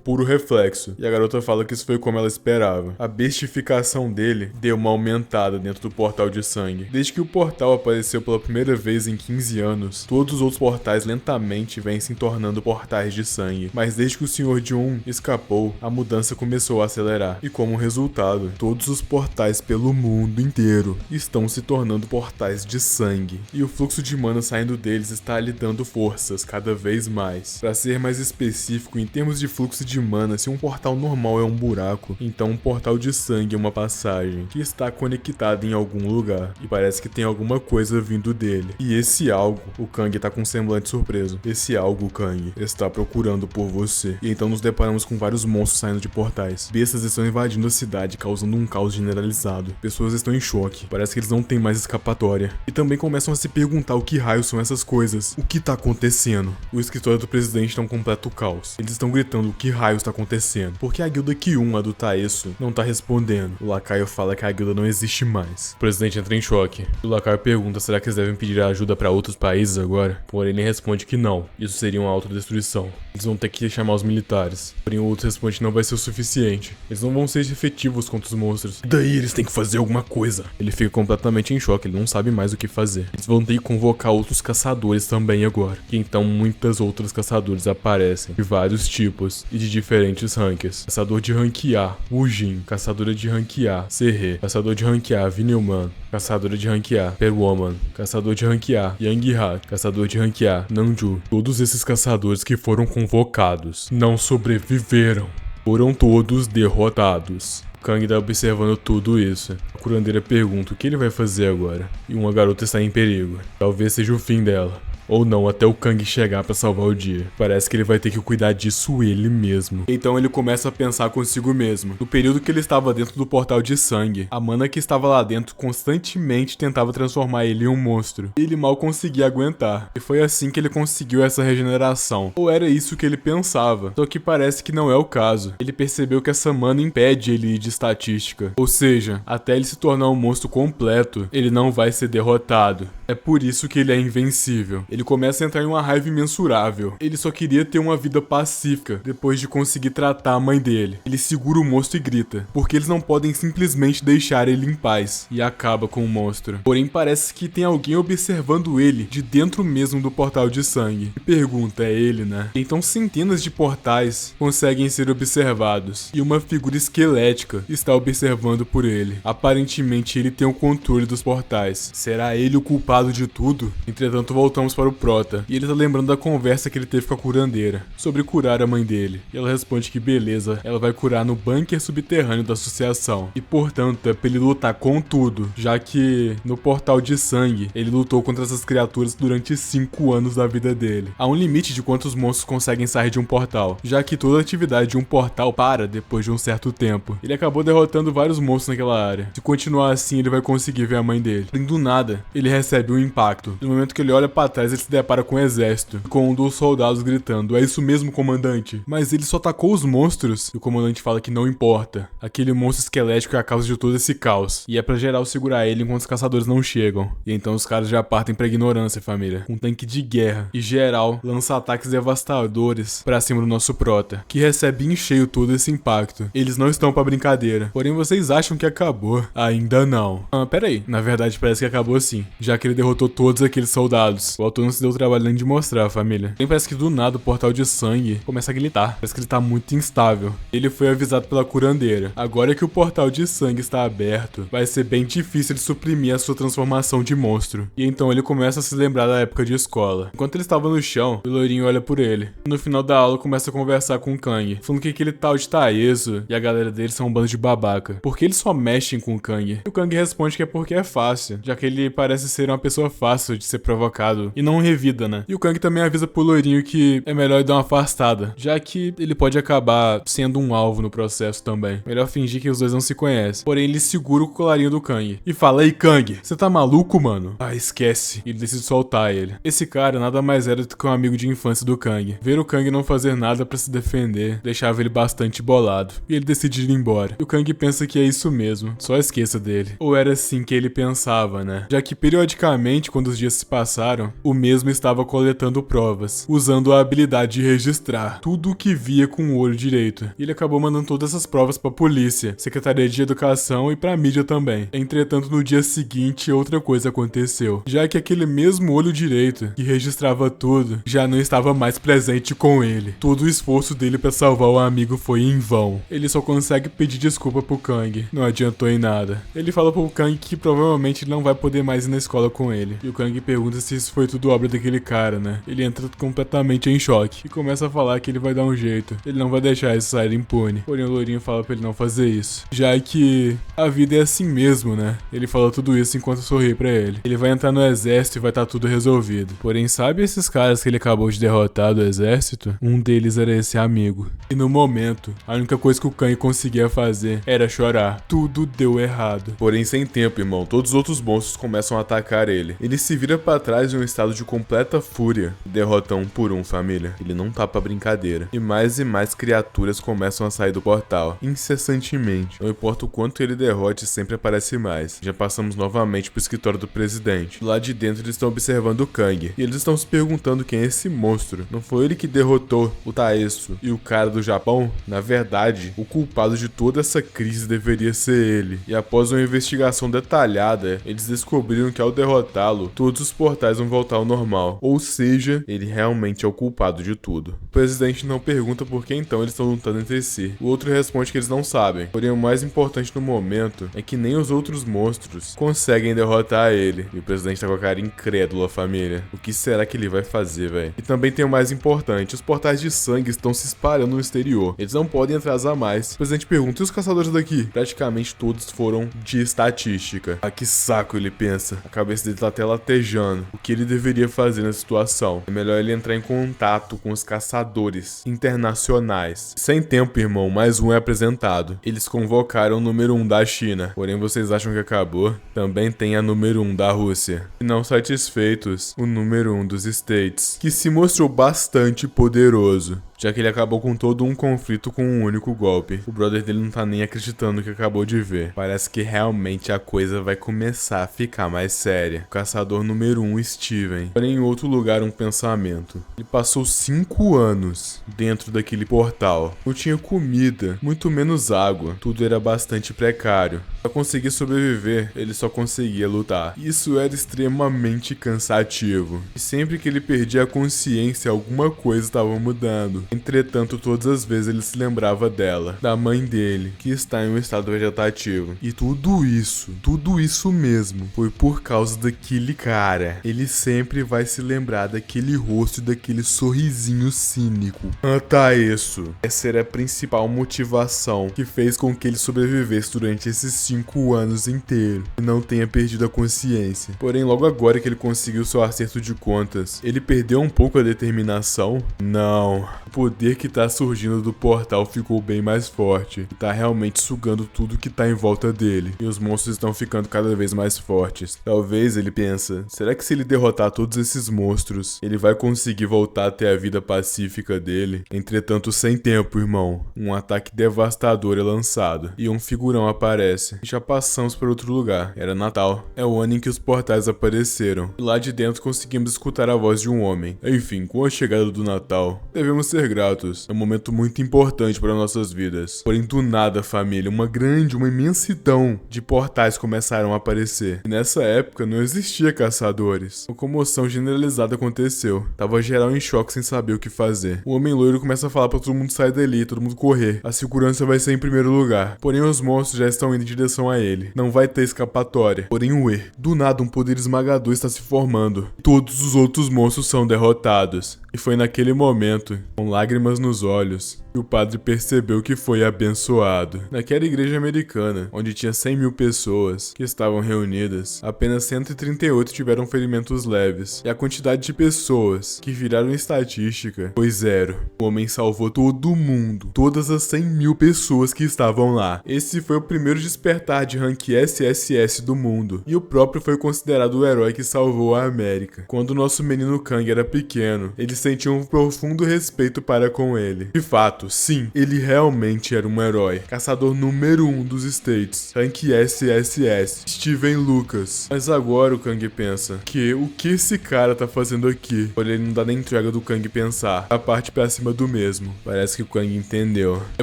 Speaker 2: puro reflexo. E a garota fala que isso foi como ela esperava. A bestificação dele deu uma aumentada dentro do portal de sangue. Desde que o portal apareceu pela primeira vez em 15 anos, todos os outros portais lentamente vêm se tornando portais de sangue. Mas desde que o Senhor de escapou, a mudança começou a acelerar. E como resultado, todos os portais pelo mundo inteiro estão se tornando portais de sangue. E o fluxo de mana saindo deles está lhe dando forças cada vez mais. Para ser mais específico, em termos de fluxo de mana, se um portal normal é um buraco, então um portal de sangue é uma passagem que está conectada em algum lugar. E parece que tem alguma coisa vindo dele. E esse algo, o Kang tá com um semblante surpreso. Esse algo, Kang, está procurando por você. E então nos deparamos com vários monstros saindo de portais. Bestas estão invadindo a cidade, causando um caos generalizado. Pessoas estão em choque. Parece que eles não têm mais escapatória. E também começam a se perguntar o que raios são essas coisas. O que tá acontecendo? O escritório do presidente tá um completo caos. Eles estão gritando o que raios tá acontecendo. Porque a guilda Q1, a do Taeso, não tá respondendo. O lacaio fala que a guilda não existe mais. O presidente entra em choque. O lacaio pergunta: será que eles devem pedir ajuda pra outros países agora? Porém, ele responde que não. Isso seria uma autodestruição. Eles vão ter que chamar os militares. Porém, o outro responde que não vai ser o suficiente. Eles não vão ser efetivos contra os monstros. E daí eles têm que fazer alguma coisa. Ele fica completamente em choque, ele não sabe mais o que fazer. Eles vão ter que convocar outros caçadores também agora. E então muitas outras caçadores aparecem, de vários tipos e de diferentes ranks. Caçador de rank A, Wujin. Caçadora de rank A, Serre. Caçador de rank A, Vinilman. Caçadora de rank A, Perwoman. Caçador de rank A, Yang Ha. Caçador de rank A, Nanju. Todos esses caçadores que foram convocados não sobreviveram. Foram todos derrotados. Kang tá observando tudo isso. A curandeira pergunta o que ele vai fazer agora. E uma garota está em perigo. Talvez seja o fim dela. Ou não, até o Kang chegar pra salvar o dia. Parece que ele vai ter que cuidar disso ele mesmo. Então ele começa a pensar consigo mesmo. No período que ele estava dentro do portal de sangue, a mana que estava lá dentro constantemente tentava transformar ele em um monstro. E ele mal conseguia aguentar. E foi assim que ele conseguiu essa regeneração. Ou era isso que ele pensava. Só que parece que não é o caso. Ele percebeu que essa mana impede ele de estatística. Ou seja, até ele se tornar um monstro completo, ele não vai ser derrotado. É por isso que ele é invencível. Ele começa a entrar em uma raiva imensurável. Ele só queria ter uma vida pacífica depois de conseguir tratar a mãe dele. Ele segura o monstro e grita, porque eles não podem simplesmente deixar ele em paz, e acaba com o monstro. Porém, parece que tem alguém observando ele de dentro mesmo do portal de sangue. E pergunta, é ele, né? Então centenas de portais conseguem ser observados, e uma figura esquelética está observando por ele. Aparentemente ele tem o controle dos portais. Será ele o culpado de tudo? Entretanto, voltamos para o Prota, e ele tá lembrando da conversa que ele teve com a curandeira, sobre curar a mãe dele. E ela responde que beleza, ela vai curar no bunker subterrâneo da associação. E portanto, é pra ele lutar com tudo, já que no portal de sangue, ele lutou contra essas criaturas durante 5 anos da vida dele. Há um limite de quantos monstros conseguem sair de um portal, já que toda atividade de um portal para depois de um certo tempo. Ele acabou derrotando vários monstros naquela área. Se continuar assim, ele vai conseguir ver a mãe dele. E do nada, ele recebe um impacto. No momento que ele olha para trás, ele se depara com um exército, com um dos soldados gritando: "É isso mesmo, comandante?" Mas ele só atacou os monstros. E o comandante fala que não importa. Aquele monstro esquelético é a causa de todo esse caos. E é pra geral segurar ele enquanto os caçadores não chegam. E então os caras já partem pra ignorância, família. Um tanque de guerra. E geral lança ataques devastadores pra cima do nosso prota, que recebe em cheio todo esse impacto. Eles não estão pra brincadeira. Porém, vocês acham que acabou? Ainda não. Pera aí. Na verdade, parece que acabou sim. Já que ele derrotou todos aqueles soldados. O autor não se deu o trabalho nem de mostrar, família. Porém, parece que do nada o portal de sangue começa a gritar. Parece que ele tá muito instável. Ele foi avisado pela curandeira. Agora que o portal de sangue está aberto, vai ser bem difícil de suprimir a sua transformação de monstro. E então ele começa a se lembrar da época de escola. Enquanto ele estava no chão, o loirinho olha por ele. No final da aula começa a conversar com o Kang, falando que aquele tal de Taeso e a galera dele são um bando de babaca. Porque eles só mexem com o Kang. E o Kang responde que é porque é fácil, já que ele parece ser uma pessoa fácil de ser provocado e não revida, né? E o Kang também avisa pro loirinho que é melhor ele dar uma afastada, já que ele pode acabar sendo um alvo no processo também. Melhor fingir que os dois não se conhecem. Porém, ele segura o colarinho do Kang e fala: "Ei, Kang, você tá maluco, mano?" Ah, esquece. E ele decide soltar ele. Esse cara nada mais era do que um amigo de infância do Kang. Ver o Kang não fazer nada pra se defender deixava ele bastante bolado. E ele decide ir embora. E o Kang pensa que é isso mesmo. Só esqueça dele. Ou era assim que ele pensava, né? Já que periodicamente, quando os dias se passaram, o mesmo estava coletando provas, usando a habilidade de registrar tudo o que via com o olho direito. E ele acabou mandando todas essas provas pra polícia, Secretaria de Educação e pra mídia também. Entretanto, no dia seguinte, outra coisa aconteceu. Já que aquele mesmo olho direito, que registrava tudo, já não estava mais presente com ele. Todo o esforço dele pra salvar o amigo foi em vão. Ele só consegue pedir desculpa pro Kang. Não adiantou em nada. Ele fala pro Kang que provavelmente ele não vai poder mais ir na escola com ele. E o Kang pergunta se isso foi tudo obra daquele cara, né? Ele entra completamente em choque e começa a falar que ele vai dar um jeito. Ele não vai deixar isso sair impune. Porém, o loirinho fala pra ele não fazer isso, já que a vida é assim mesmo, né? Ele fala tudo isso enquanto sorri pra ele. Ele vai entrar no exército e vai estar tudo resolvido. Porém, sabe esses caras que ele acabou de derrotar do exército? Um deles era esse amigo. E no momento, a única coisa que o Kang conseguia fazer era chorar. Tudo deu errado.
Speaker 1: Porém, sem tempo, irmão, todos os outros monstros começam a atacar ele. Ele se vira pra trás em um estado de completa fúria. Derrota um por um, família. Ele não tá pra brincadeira. E mais criaturas começam a sair do portal, incessantemente. Não importa o quanto ele derrote, sempre aparece mais. Já passamos novamente pro escritório do presidente. Lá de dentro eles estão observando o Kang. E eles estão se perguntando quem é esse monstro. Não foi ele que derrotou o Taeso e o cara do Japão? Na verdade, o culpado de toda essa crise deveria ser ele. E após uma investigação detalhada, eles descobriram que ao derrotá-lo, todos os portais vão voltar ao normal. Ou seja, ele realmente é o culpado de tudo. O presidente não pergunta por que então eles estão lutando entre si. O outro responde que eles não sabem. Porém, o mais importante no momento é que nem os outros monstros conseguem derrotar ele. E o presidente tá com a cara incrédula, família. O que será que ele vai fazer, velho? E também tem o mais importante, os portais de sangue estão se espalhando no exterior. Eles não podem atrasar mais. O presidente pergunta: e os caçadores daqui? Praticamente todos foram de estatística. Ah, que saco, ele pensa. A cabeça dele tá até latejando. O que ele deveria fazer nessa situação? É melhor ele entrar em contato com os caçadores internacionais. Sem tempo, irmão, mais um é apresentado. Eles convocaram o número 1 da China. Porém, vocês acham que acabou? Também tem a número 1 da Rússia. E não satisfeitos, o número 1 dos States, que se mostrou bastante poderoso, já que ele acabou com todo um conflito com um único golpe. O brother dele não tá nem acreditando no que acabou de ver. Parece que realmente a coisa vai começar a ficar mais séria. O caçador número 1, Steven. Porém, em outro lugar, um pensamento. Ele passou 5 anos dentro daquele portal. Não tinha comida, muito menos água. Tudo era bastante precário. Pra conseguir sobreviver, ele só conseguia lutar. Isso era extremamente cansativo. E sempre que ele perdia a consciência, alguma coisa estava mudando. Entretanto, todas as vezes ele se lembrava dela, da mãe dele, que está em um estado vegetativo. E tudo isso mesmo, foi por causa daquele cara. Ele sempre vai se lembrar daquele rosto e daquele sorrisinho cínico. Taeso. Essa era a principal motivação que fez com que ele sobrevivesse durante esses 5 5 anos inteiros e não tenha perdido a consciência. Porém, logo agora que ele conseguiu seu acerto de contas, ele perdeu um pouco a determinação? Não. O poder que tá surgindo do portal ficou bem mais forte e tá realmente sugando tudo que tá em volta dele. E os monstros estão ficando cada vez mais fortes. Talvez ele pensa, será que se ele derrotar todos esses monstros, ele vai conseguir voltar a ter a vida pacífica dele? Entretanto, sem tempo, irmão. Um ataque devastador é lançado e um figurão aparece. Já passamos para outro lugar. Era Natal. É o ano em que os portais apareceram. E lá de dentro conseguimos escutar a voz de um homem. Enfim, com a chegada do Natal, devemos ser gratos. É um momento muito importante para nossas vidas. Porém, do nada, família, uma imensidão de portais começaram a aparecer. E nessa época não existia caçadores. Uma comoção generalizada aconteceu. Tava geral em choque sem saber o que fazer. O homem loiro começa a falar para todo mundo sair dali, todo mundo correr. A segurança vai ser em primeiro lugar. Porém, os monstros já estão indo em direção a ele. Não vai ter escapatória. Porém, do nada, um poder esmagador está se formando. Todos os outros monstros são derrotados. E foi naquele momento, com lágrimas nos olhos, que o padre percebeu que foi abençoado. Naquela igreja americana, onde tinha 100.000 pessoas que estavam reunidas, apenas 138 tiveram ferimentos leves. E a quantidade de pessoas que viraram estatística foi 0. O homem salvou todo mundo, todas as 100.000 pessoas que estavam lá. Esse foi o primeiro despertar de rank SSS do mundo. E o próprio foi considerado o herói que salvou a América. Quando o nosso menino Kang era pequeno, ele sentia um profundo respeito para com ele. De fato, sim, ele realmente era um herói. Caçador número 1 dos States. Rank SSS. Steven Lucas. Mas agora o Kang pensa que o que esse cara tá fazendo aqui? Porém, ele não dá nem entrega do Kang pensar. A parte pra cima do mesmo. Parece que o Kang entendeu. É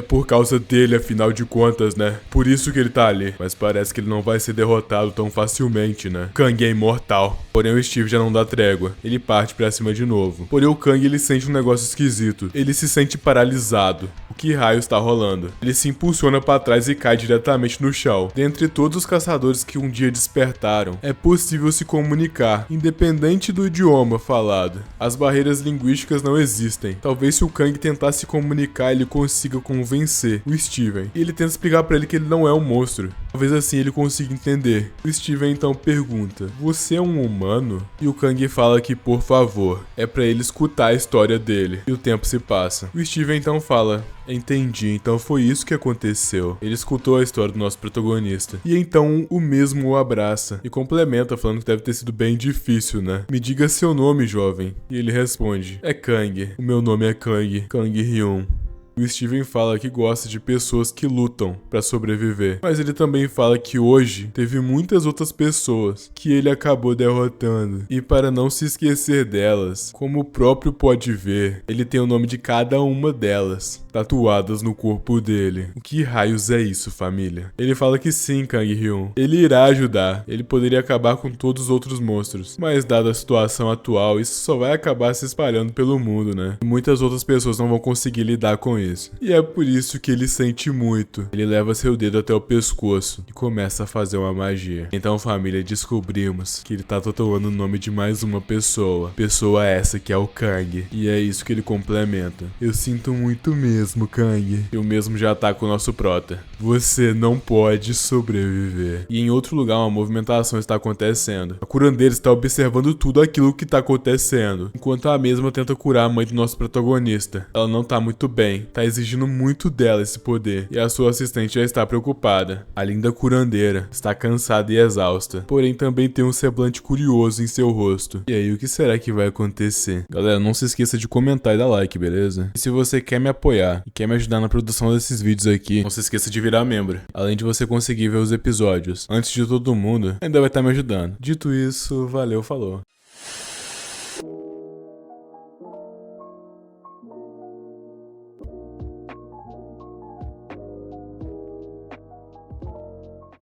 Speaker 1: por causa dele, afinal de contas, né? Por isso que ele tá ali. Mas parece que ele não vai ser derrotado tão facilmente, né? Kang é imortal. Porém, o Steve já não dá trégua. Ele parte pra cima de novo. Porém, o Kang, ele sente um negócio esquisito. Ele se sente paralisado. O que raio está rolando? Ele se impulsiona para trás e cai diretamente no chão. Dentre todos os caçadores que um dia despertaram, é possível se comunicar, independente do idioma falado. As barreiras linguísticas não existem. Talvez se o Kang tentar se comunicar, ele consiga convencer o Steven. E ele tenta explicar para ele que ele não é um monstro. Talvez assim ele consiga entender. O Steven então pergunta, você é um humano? E o Kang fala que, por favor, é para ele escutar a história dele. E o tempo se passa. O Steven então fala, entendi, então foi isso que aconteceu. Ele escutou a história do nosso protagonista. E então o mesmo o abraça e complementa falando que deve ter sido bem difícil, né? Me diga seu nome, jovem. E ele responde, é Kang. O meu nome é Kang. Kang Hyun. O Steven fala que gosta de pessoas que lutam pra sobreviver, mas ele também fala que hoje teve muitas outras pessoas que ele acabou derrotando, e para não se esquecer delas, como o próprio pode ver, ele tem o nome de cada uma delas tatuadas no corpo dele. O que raios é isso, família? Ele fala que sim, Kang Hyun. Ele irá ajudar. Ele poderia acabar com todos os outros monstros. Mas dada a situação atual, isso só vai acabar se espalhando pelo mundo, né? E muitas outras pessoas não vão conseguir lidar com isso. E é por isso que ele sente muito. Ele leva seu dedo até o pescoço e começa a fazer uma magia. Então, família, descobrimos que ele tá tatuando o nome de mais uma pessoa. Pessoa essa que é o Kang. E é isso que ele complementa. Eu sinto muito mesmo, Kang. E o mesmo já tá com o nosso prota. Você não pode sobreviver. E em outro lugar uma movimentação está acontecendo. A curandeira está observando tudo aquilo que tá acontecendo, enquanto a mesma tenta curar a mãe do nosso protagonista. Ela não tá muito bem, tá exigindo muito dela esse poder, e a sua assistente já está preocupada. A linda curandeira está cansada e exausta, porém também tem um semblante curioso em seu rosto. E aí, o que será que vai acontecer? Galera, não se esqueça de comentar e dar like, beleza? E se você quer me apoiar e quer me ajudar na produção desses vídeos aqui, não se esqueça de virar membro. Além de você conseguir ver os episódios antes de todo mundo, ainda vai estar me ajudando. Dito isso, valeu, falou.